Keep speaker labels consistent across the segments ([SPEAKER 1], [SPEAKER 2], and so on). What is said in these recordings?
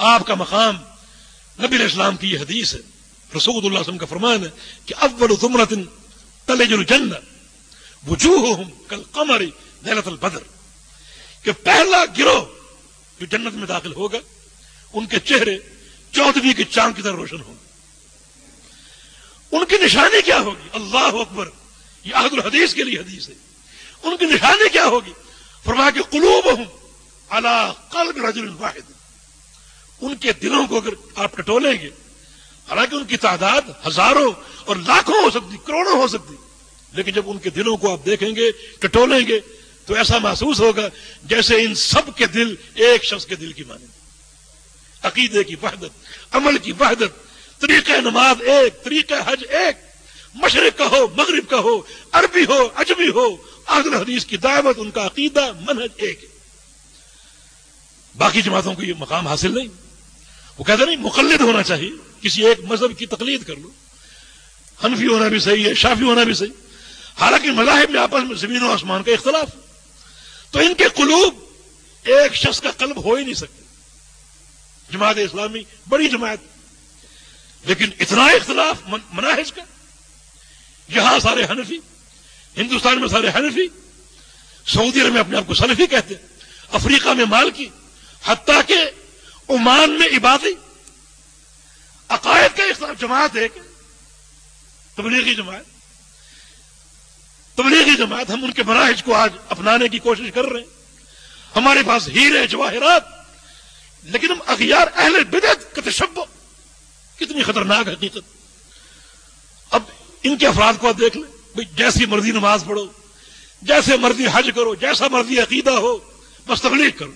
[SPEAKER 1] آپ کا مقام نبی علیہ السلام کی یہ حدیث ہے، رسول اللہ صلی اللہ علیہ وسلم کا فرمان ہے کہ اول زمرۃ تلج الجنہ وجوہہم کالقمر لیلۃ البدر، کہ پہلا گروہ جو جنت میں داخل ہوگا ان کے چہرے 14ویں کے چاند کی طرح روشن ہوں گے۔ ان کی نشانی کیا ہوگی؟ اللہ اکبر، یہ عہد الحدیث کے لیے حدیث ہے۔ ان کی نشانی کیا ہوگی؟ فرمایا کہ قلوبہم علی قلب رجل واحد، ان کے دلوں کو اگر آپ ٹٹولیں گے، حالانکہ ان کی تعداد ہزاروں اور لاکھوں ہو سکتی، کروڑوں ہو سکتی، لیکن جب ان کے دلوں کو آپ دیکھیں گے، ٹٹولیں گے، تو ایسا محسوس ہوگا جیسے ان سب کے دل ایک شخص کے دل کی مانند، عقیدے کی وحدت، عمل کی وحدت، طریقہ نماز ایک، طریقہ حج ایک، مشرق کا ہو مغرب کا ہو، عربی ہو عجمی ہو، اہل الحدیث کی دعوت، ان کا عقیدہ منہج ایک ہے۔ باقی جماعتوں کو یہ مقام حاصل نہیں، وہ کہتے نہیں مقلد ہونا چاہیے، کسی ایک مذہب کی تقلید کر لو، حنفی ہونا بھی صحیح ہے، شافعی ہونا بھی صحیح، حالانکہ مذاہب میں آپس میں زمین و آسمان کا اختلاف ہے۔ تو ان کے قلوب ایک شخص کا قلب ہو ہی نہیں سکتے۔ جماعت اسلامی بڑی جماعت، لیکن اتنا اختلاف مناہج کا، یہاں سارے حنفی، ہندوستان میں سارے حنفی، سعودی عرب میں اپنے آپ کو سلفی کہتے ہیں، افریقہ میں مالکی، حتیٰ کہ عمان میں عبادی، عقائد کا اختلاف، جماعت ایک ہے، تبلیغی جماعت، تبلیغی جماعت، ہم ان کے مناہج کو آج اپنانے کی کوشش کر رہے ہیں، ہمارے پاس ہیرے جواہرات، لیکن ہم اغیار اہل بدعت کا تشبہ، کتنی خطرناک حقیقت۔ اب ان کے افراد کو آپ دیکھ لیں، بھئی جیسی مرضی نماز پڑھو، جیسے مرضی حج کرو، جیسا مرضی عقیدہ ہو، بس تبلیغ کرو۔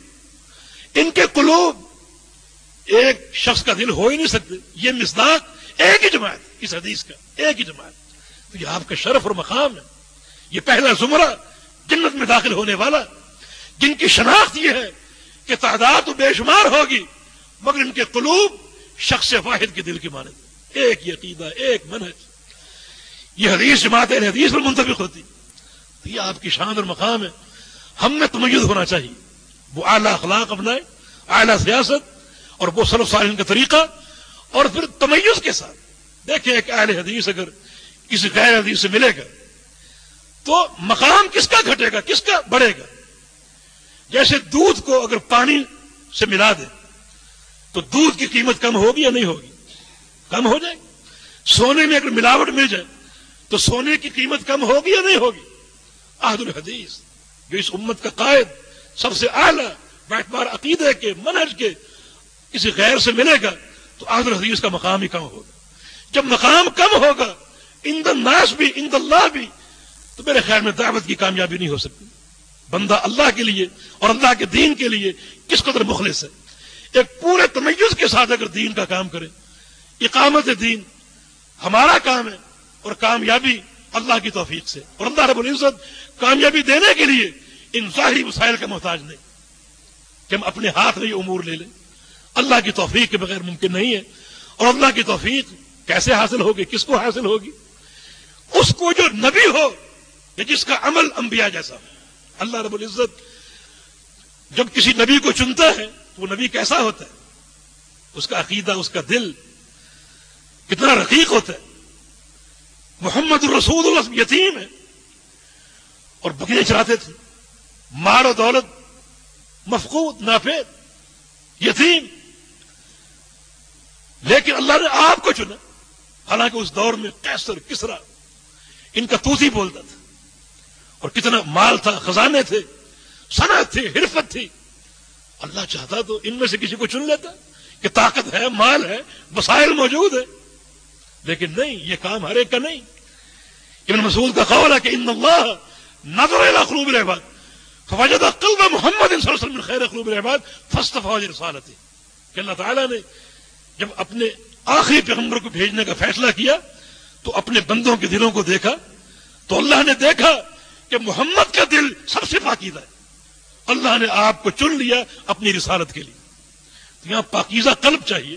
[SPEAKER 1] ان کے قلوب ایک شخص کا دل ہو ہی نہیں سکتے، یہ مصداق ایک ہی جماعت، اس حدیث کا ایک ہی جماعت۔ تو یہ آپ کا شرف اور مقام ہے، یہ پہلا زمرہ جنت میں داخل ہونے والا، جن کی شناخت یہ ہے کہ تعداد تو بے شمار ہوگی، مگر ان کے قلوب شخص واحد کے دل کی مانند، ایک ہی عقیدہ، ایک منہج۔ یہ حدیث جماعت اہل حدیث پر منطبق ہوتی، تو یہ آپ کی شان اور مقام ہے۔ ہم میں تمیز ہونا چاہیے، وہ اعلیٰ اخلاق اپنائے، اعلیٰ سیاست، اور وہ سلف صالحین کا طریقہ، اور پھر تمیز کے ساتھ دیکھیں ایک اہل حدیث اگر کسی غیر حدیث سے ملے گا تو مقام کس کا گھٹے گا، کس کا بڑھے گا۔ جیسے دودھ کو اگر پانی سے ملا دے تو دودھ کی قیمت کم ہوگی یا نہیں ہوگی؟ کم ہو جائے گی۔ سونے میں اگر ملاوٹ مل جائے تو سونے کی قیمت کم ہوگی یا نہیں ہوگی؟ عہد الحدیث جو اس امت کا قائد، سب سے اعلیٰ باعتبار عقیدے کے، منہج کے، کسی غیر سے ملے گا تو عہد الحدیث کا مقام ہی کم ہوگا۔ جب مقام کم ہوگا عند الناس بھی عند اللہ بھی، تو میرے خیال میں دعوت کی کامیابی نہیں ہو سکتی۔ بندہ اللہ کے لیے اور اللہ کے دین کے لیے کس قدر مخلص ہے، ایک پورے تمیز کے ساتھ اگر دین کا کام کرے، اقامت دین ہمارا کام ہے، اور کامیابی اللہ کی توفیق سے، اور اللہ رب العزت کامیابی دینے کے لیے ان ظاہری وسائل کا محتاج نہیں کہ ہم اپنے ہاتھ میں یہ امور لے لیں، اللہ کی توفیق کے بغیر ممکن نہیں ہے۔ اور اللہ کی توفیق کیسے حاصل ہوگی، کس کو حاصل ہوگی؟ اس کو جو نبی ہو یا جس کا عمل انبیاء جیسا ہو۔ اللہ رب العزت جب کسی نبی کو چنتا ہے تو وہ نبی کیسا ہوتا ہے؟ اس کا عقیدہ، اس کا دل کتنا رقیق ہوتا ہے۔ محمد الرسول اللہ یتیم ہے اور بکریاں چراتے تھے، مال و دولت مفقود، ناپید، یتیم، لیکن اللہ نے آپ کو چنا، حالانکہ اس دور میں قیصر، کسرا ان کا طوطی بولتا تھا، اور کتنا مال تھا، خزانے تھے، صنعت تھی، حرفت تھی۔ اللہ چاہتا تو ان میں سے کسی کو چن لیتا کہ طاقت ہے، مال ہے، وسائل موجود ہے، لیکن نہیں، یہ کام ہر ایک کا نہیں۔ ابن مسعود کا قول ہے کہ ان اللہ نظر الى قلوب العباد فوجد قلب محمد صلی اللہ علیہ وسلم من خیر قلوب العباد فاصطفاه لرسالته، کہ اللہ تعالیٰ نے جب اپنے آخری پیغمبر کو بھیجنے کا فیصلہ کیا تو اپنے بندوں کے دلوں کو دیکھا، تو اللہ نے دیکھا کہ محمد کا دل سب سے پاکیزہ ہے، اللہ نے آپ کو چن لیا اپنی رسالت کے لیے۔ تو یہاں پاکیزہ قلب چاہیے،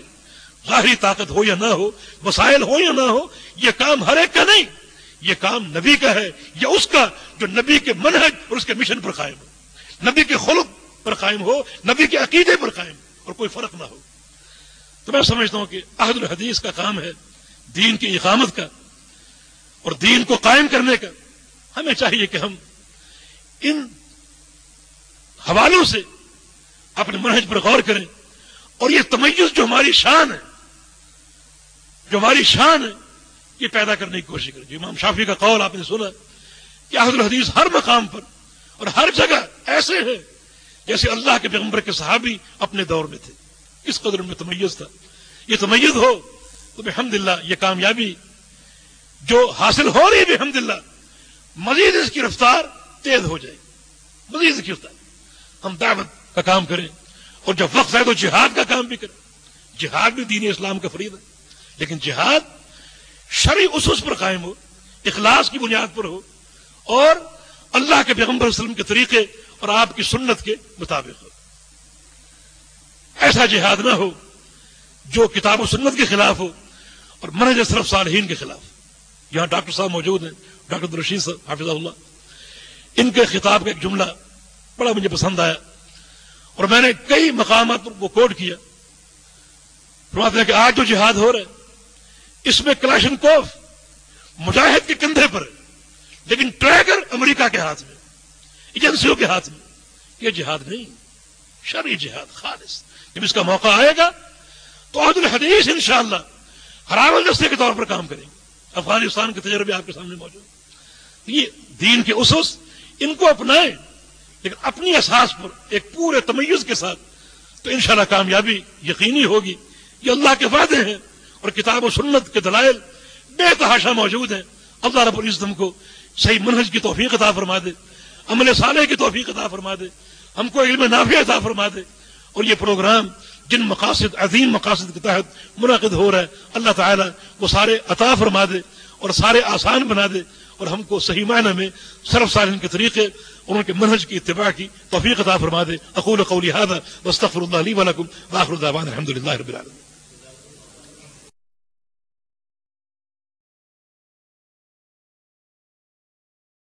[SPEAKER 1] ظاہری طاقت ہو یا نہ ہو، وسائل ہو یا نہ ہو، یہ کام ہر ایک کا نہیں، یہ کام نبی کا ہے، یا اس کا جو نبی کے منہج اور اس کے مشن پر قائم ہو، نبی کے خلق پر قائم ہو، نبی کے عقیدے پر قائم ہو، اور کوئی فرق نہ ہو۔ تو میں سمجھتا ہوں کہ اہل الحدیث کا کام ہے دین کی اقامت کا اور دین کو قائم کرنے کا. ہمیں چاہیے کہ ہم ان حوالوں سے اپنے منہج پر غور کریں اور یہ تمیز جو ہماری شان ہے یہ پیدا کرنے کی کوشش کریں. امام شافعی کا قول آپ نے سنا کہ اہل الحدیث ہر مقام پر اور ہر جگہ ایسے ہیں جیسے اللہ کے پیغمبر کے صحابی اپنے دور میں تھے. اس قدر میں تمیز تھا. یہ تمیز ہو تو بحمدللہ یہ کامیابی جو حاصل ہو رہی ہے بحمدللہ مزید اس کی رفتار تیز ہو جائے. مزید اس کی رفتار. ہم دعوت کا کام کریں اور جب وقت ہے تو جہاد کا کام بھی کریں. جہاد بھی دین اسلام کا فریضہ ہے لیکن جہاد شرعی اسس پر قائم ہو, اخلاص کی بنیاد پر ہو اور اللہ کے پیغمبر صلی اللہ علیہ وسلم کے طریقے اور آپ کی سنت کے مطابق ہو. ایسا جہاد نہ ہو جو کتاب و سنت کے خلاف ہو اور منہج سلف صالحین کے خلاف. یہاں ڈاکٹر صاحب موجود ہیں, ڈاکٹر عبدالرشید صاحب حافظہ اللہ. ان کے خطاب کا ایک جملہ بڑا مجھے پسند آیا اور میں نے کئی مقامات پر وہ کوٹ کیا. فرماتے ہیں کہ آج جو جہاد ہو رہا ہے اس میں کلاشنکوف مجاہد کے کندھے پر ہے لیکن ٹریگر امریکہ کے ہاتھ میں, ایجنسیوں کے ہاتھ میں. یہ جہاد نہیں, شرعی جہاد خالص. جب اس کا موقع آئے گا تو اہل الحدیث انشاءاللہ ہراول دستے کے طور پر کام کریں گے. افغانستان کے تجربے آپ کے سامنے موجود. یہ دین کے اسس ان کو اپنائیں لیکن اپنی اساس پر ایک پورے تمیز کے ساتھ, تو انشاءاللہ کامیابی یقینی ہوگی. یہ اللہ کے وعدے ہیں اور کتاب و سنت کے دلائل بے تحاشا موجود ہیں. اللہ رب العزت ہم کو صحیح منہج کی توفیق عطا فرما دے, عمل صالح کی توفیق عطا فرما دے, ہم کو علم نافع عطا فرما دے. اور یہ پروگرام جن مقاصد عظیم مقاصد کے تحت منعقد ہو رہا ہے اللہ تعالیٰ وہ سارے عطا فرما دے اور سارے آسان بنا دے اور ہم کو صحیح معنی میں سلف صالحین کے طریقے اور ان کے منہج کی اتباع کی توفیق عطا فرما دے. اقول قولی ھذا واستغفر اللہ لی ولکم واخر دعوانا الحمد للہ رب العالمین.